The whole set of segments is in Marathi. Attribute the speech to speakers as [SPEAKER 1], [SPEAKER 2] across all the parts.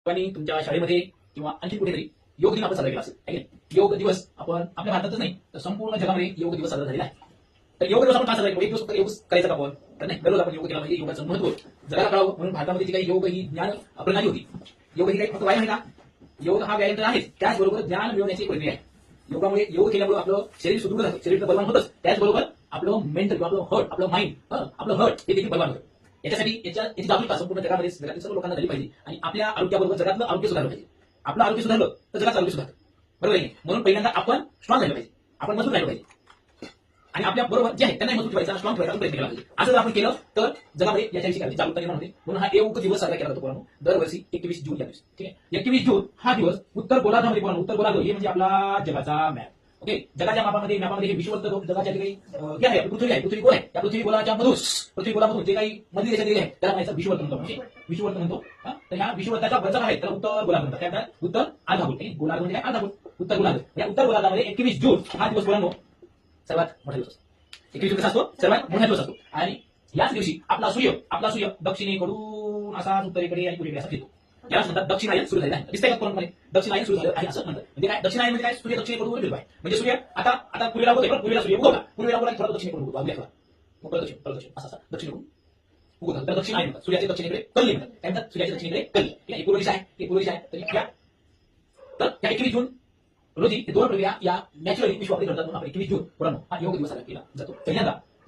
[SPEAKER 1] आणि तुमच्या शाळेमध्ये किंवा आणखी कुठेतरी योग दिन आपण साजरा केला असेल आहे की नाही? योग दिवस आपण आपल्या भारतातच नाही तर संपूर्ण जगामध्ये योग दिवस साजरा झालेला आहे. तर योग दिवस आपण का साजरा केला? एक दिवस फक्त योग करायचा का आपण? तर नाही, दररोज आपण योग केला म्हणजे योगाचं महत्व जगाला कळावं म्हणून भारतामध्ये जी काही योग ही ज्ञान प्रणाली होती, योग ही काही फक्त व्यायाम आहे का? योग हा व्यायाम तर आहेच, त्याचबरोबर ज्ञान मिळवण्याची एक प्रक्रिया आहे. योगामुळे योग केल्यामुळे आपलं शरीर सुदृढ राहतं, शरीर बलवान होतच, त्याचबरोबर आपलं मेंटल किंवा आपलं हर्ट, आपलं माइंड, आपलं हर्ट हे देखील बलवान होतं. याच्यासाठी याची जागरूकता संपूर्ण जगामध्ये जगातील सर्व लोकांना झाली पाहिजे आणि आपल्या आरोग्याबरोबर जगातलं आरोग्य सुधारलं पाहिजे. आपलं आरोग्य सुधारलं तर जगाचं आरोग्य सुधारतं, बरोबर आहे? म्हणून पहिल्यांदा आपण स्ट्रॉंग राहिलं पाहिजे, आपण मजबूत राहिलं पाहिजे आणि आपल्या बरोबर जे आहे त्यांना मजबूत ठेवायचा, स्ट्रॉंग ठेवायचा प्रयत्न केला पाहिजे. असं जर आपण केलं तर जगामध्ये याच्याविषयी काही जागरूकता निर्माण होते. म्हणून हा योग दिवस साजरा केला जातो पोरांनो, दरवर्षी 21 जून या दिवशी. ठीक आहे, 21 जून हा दिवस उत्तर गोलार्धामध्ये पोरांनो, उत्तर गोलार्ध हे म्हणजे आपला जगाचा मॅप. ओके, जगाच्या मॅपामध्ये हे विश्ववत जगाच्या जे काही हे आहे, पृथ्वी आहे, पृथ्वी गोल आहे, त्या पृथ्वी गोलामधून जे काही मधली देशात गेले आहे त्याला म्हणायचं विश्ववत म्हणतो. विश्ववत म्हणतो. तर ह्या विश्ववताच्या वरचा भाग आहे त्याला उत्तर गोलार्ध म्हणतात. त्यानंतर उत्तर अर्धा गोल, गोलार्ध म्हणजे काय? अर्धा गोल, उत्तर गोलार्ध. या उत्तर गोलार्धामध्ये 21 जून हा दिवस पोरांनो सर्वात मोठा दिवस असतो. 21 जून कसा असतो? सर्वात मोठा दिवस असतो. आणि याच दिवशी आपला सूर्य दक्षिणेकडून असा उत्तरेकडे आणि पूर्वेकडे असा फिरतो. यालाच म्हणतात दक्षिणायन सुरू झालेला आहे. दिसतंय का कोणामध्ये? दक्षिणायन सुरू झालं आहे असं म्हणतात. म्हणजे काय दक्षिणायन म्हणजे काय? सूर्य दक्षिणेकडून फिरतो आहे. म्हणजे सूर्य आता पूर्वेला उगवतोय, पूर्वेला सूर्य उगवला, थोडा दक्षिणेकडून उगवतो, अगदी मग दक्षिण असा दक्षिणेकडून उगवतात. तर दक्षिणायन म्हणतात. सूर्याच्या दक्षिणेकडे कल्ली म्हणतात. काय म्हणतात? सूर्याच्या दक्षिणेकडे कल्ली. ठीक आहे, पूर्व दिशा आहे, तर त्या 21 जून रोजी हे दोन प्रक्रिया या नॅचरली विश्वामध्ये घडतात. म्हणून आपण 21 जून पोरांनो हा योग दिवस साजरा केला जातो.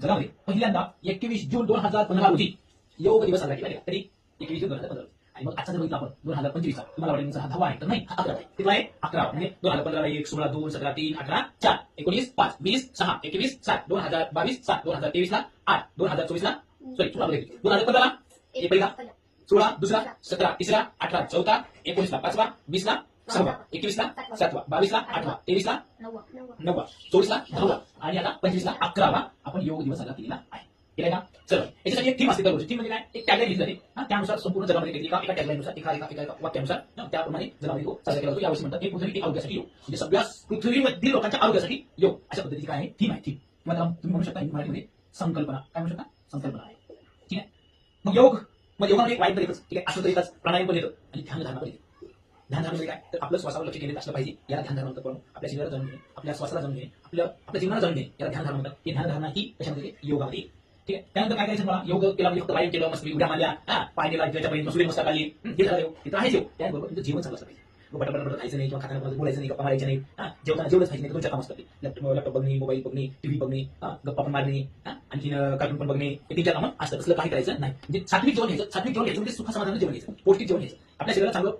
[SPEAKER 1] जगामध्ये पहिल्यांदा 21 जून 2015 रोजी योग दिवस साजरा केला गेला. तरी 21 जून 2015 आणि मग आजचा जर बघितला आपण 2025 चा, तुम्हाला वाटेल हा 10वा आहे, तर नाही, हा 11 आहे. किती आहे? 11. म्हणजे 2015 1 16 2 17 3 18 4 19 5 20 6 21 7 2022 7 2023 ला 8 2024 ला 2015 ला एक पहिला, 16 दुसरा, 17 तिसरा, 18 चौथा, 19 ला 5वा, 20 ला 6वा, 21 ला 7वा, 22 ला 8वा, 23 ला 9वा, 24 ला 10वा आणि आता 25 ला 11वा आपण योग दिवस साजरा केलेला आहे. केलाय का? चला, याच्यासाठी एक थीम असते दररोज. थीम म्हणजे काय? एक टॅगलाईन लिहिली जाते. त्यानुसार संपूर्ण जगामध्ये एका टॅगलाईननुसार एका वाक्यानुसार त्याप्रमाणे जगामध्ये तो साजरा केला जातो. यावर्षी म्हणतात एक पृथ्वी एक आरोग्यासाठी योग, म्हणजे सगळ्या पृथ्वीमधील लोकांच्या आरोग्यासाठी योग अशा पद्धतीची काय आहे? थीम आहे. थीम किंवा तुम्ही म्हणू शकता मराठीमध्ये संकल्पना. काय म्हणू शकता? संकल्पना आहे. ठीक आहे, मग योगामध्ये वाईट पण येतच. ठीक आहे, असं तर येतच, प्राणायाम पण येतं आणि ध्यानधारणा पण येते. ध्यानधारणा म्हणजे काय? तर आपलं श्वासावर लक्ष केंद्रित असलं पाहिजे, याला ध्यानधारणा म्हणतात. पण आपल्या शरीराला जाणून घेणे, आपल्या श्वासाला जाणून घेणे, आपल्या जीवनाला जाणून घेणे, याला ध्यानधारणा म्हणतात. ही ध्यानधारणा ही कशामध्ये? योगामध्ये. ठीक आहे, त्यानंतर काय करायचं? मला योग केला म्हणजे फक्त व्यायाम केलं, मस्त उड्या मारल्या, पाय दिला, त्याच्यापर्यंत सूर्यनमस्कार आली, हे झालं योग. इथं आहेच योग. त्याबरोबर तुमचं जीवन चांगलं असलं पाहिजे. बटाबट खायचं नाही किंवा खाताना बोलायचं नाही, गप्पा मारायच्या नाही. जेवताना जेवढंच खायचं नाही, 2-4 काम असतात. लॅपटॉप बघणे, मोबाईल बघणे, टीव्ही बघणे, गप्पा पण मारणे, आणखी कार्टून पण बघणे, हे 3-4 कामं असतात. तसलं काही करायचं नाही. म्हणजे सात्विक जेवण घ्यायचं. सात्विक जेवण घ्यायचं म्हणजे सुख समाधान जेवण घ्यायचं, पौष्टिक जेवण घ्यायचं. आपल्या शरीराला चांगलं